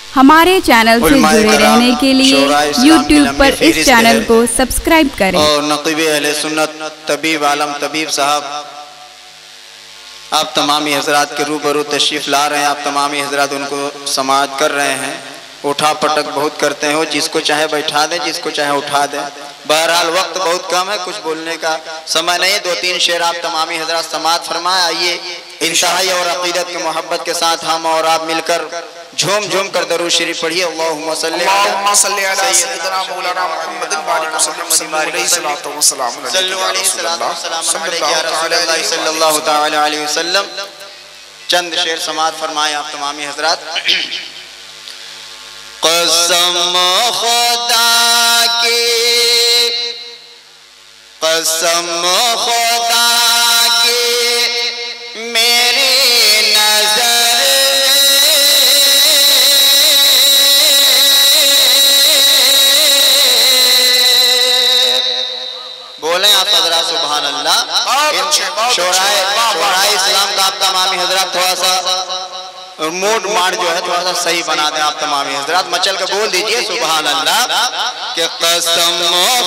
हमारे चैनल से जुड़े रहने के लिए YouTube पर इस चैनल को सब्सक्राइब करें। और नक़ीब अहले सुन्नत तबीब आलम तबीब साहब आप तमामी हजरात के रूबरू तशरीफ़ ला रहे हैं। आप तमामी हजरात उनको समाअत कर रहे हैं। उठा पटक बहुत करते हैं, वो जिसको चाहे बैठा दें, जिसको चाहे उठा दें। बहरहाल वक्त बहुत कम है, कुछ बोलने का समय नहीं। 2-3 शेर आप तमामी हजरात समाअत फरमाए। आइए इंतहाई और अक़ीदत की मोहब्बत के साथ हम और आप मिलकर झूम झूम कर दरूद शरीफ पढ़िए। अल्लाहुम्मा सल्ली अला सय्यिदना मौलाना मुहम्मदिन बारिक वसल्लम सल्लल्लाहु अलैहि वसल्लम। चंद शेर समाअत फरमाए आप तमामी हजरात। कसम खुदा की, कसम खुदा की मेरी नजर बोलें आप हजरात सुभान अल्लाह। शोराए इस्लाम का आप तमामी हजरात थोड़ा सा मूड मार जो है थोड़ा सा सही बना दें। आप तमामी हजरात मचल के बोल दीजिए सुभान अल्लाह के कसम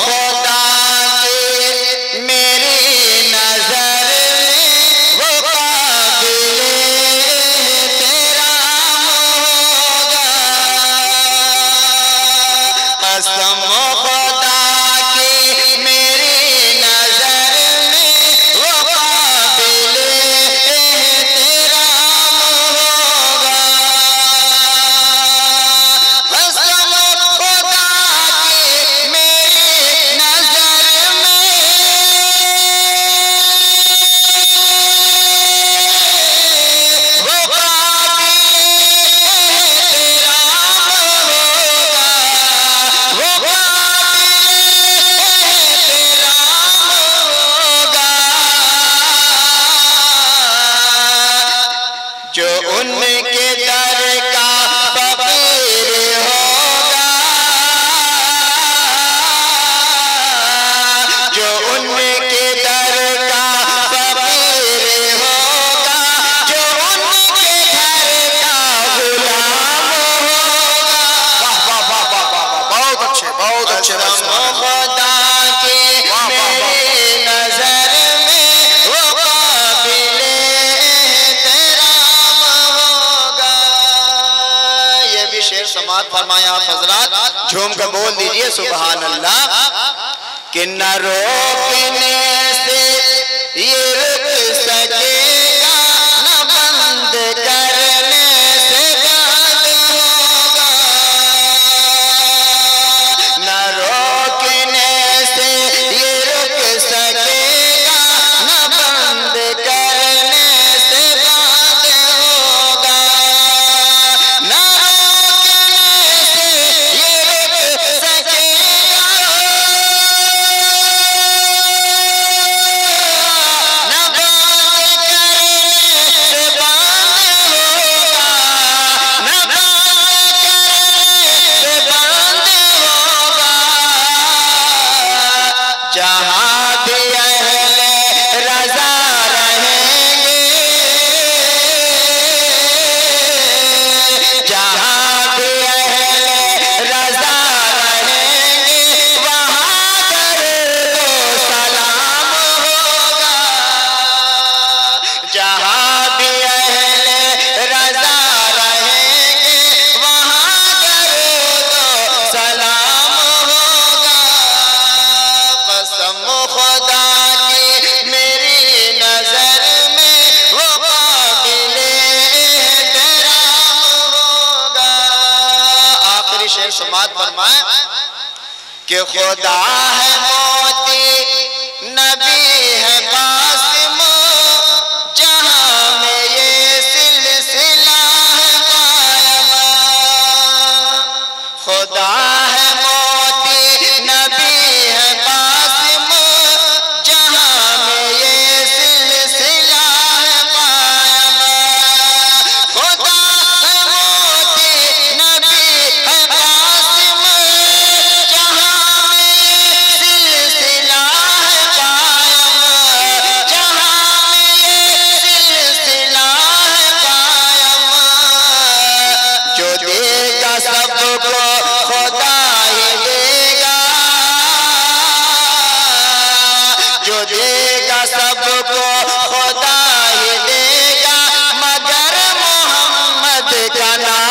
खुदा की मेरी नजर वो काबिल एहतराम होगा। कसम खुदा की मेरी नजर में वो काबिल जो उनके दर का फकीर होगा, जो उनके दर का फकीर होगा, जो उनके घर का गुलाम होगा। वाह वाह वाह वाह वाह, बहुत अच्छे बहुत अच्छे। खुदा की मेरी नजर में वो काबिल शेर समाअत फरमाया आप हजरात। झूम कर बोल दीजिए सुभान अल्लाह कि न रोकने से ये रुक सकेगा, न बंद करने से बंद होगा। न रोकने से ये रुक सकेगा, न बंद करने से बंद होगा। न जहाँ भी अहले रज़ा रहेंगे, जहाँ भी अहले रज़ा रहेंगे, वहाँ दरूद सलाम होगा। जहाँ भी अहले रज़ा रहेंगे, वहाँ दरूद सलाम होगा। कसम खुदा की मेरी नजर में वो काबिल एहतराम होगा। आखिरी शेर समाअत फरमाए कि खुदा है मोती, नबी है कासिम, जहां में ये सिलसिला है कायम। खुदा है मोती, नबी है कासिम, जहां में ये सिलसिला है कायम। खुदा है मोती, नबी है कासिम, जहां में सिलसिला है कायम। देगा सबको खुदा ही देगा, जो देगा सबको खुदा ही देगा, मगर मोहम्मद का नाम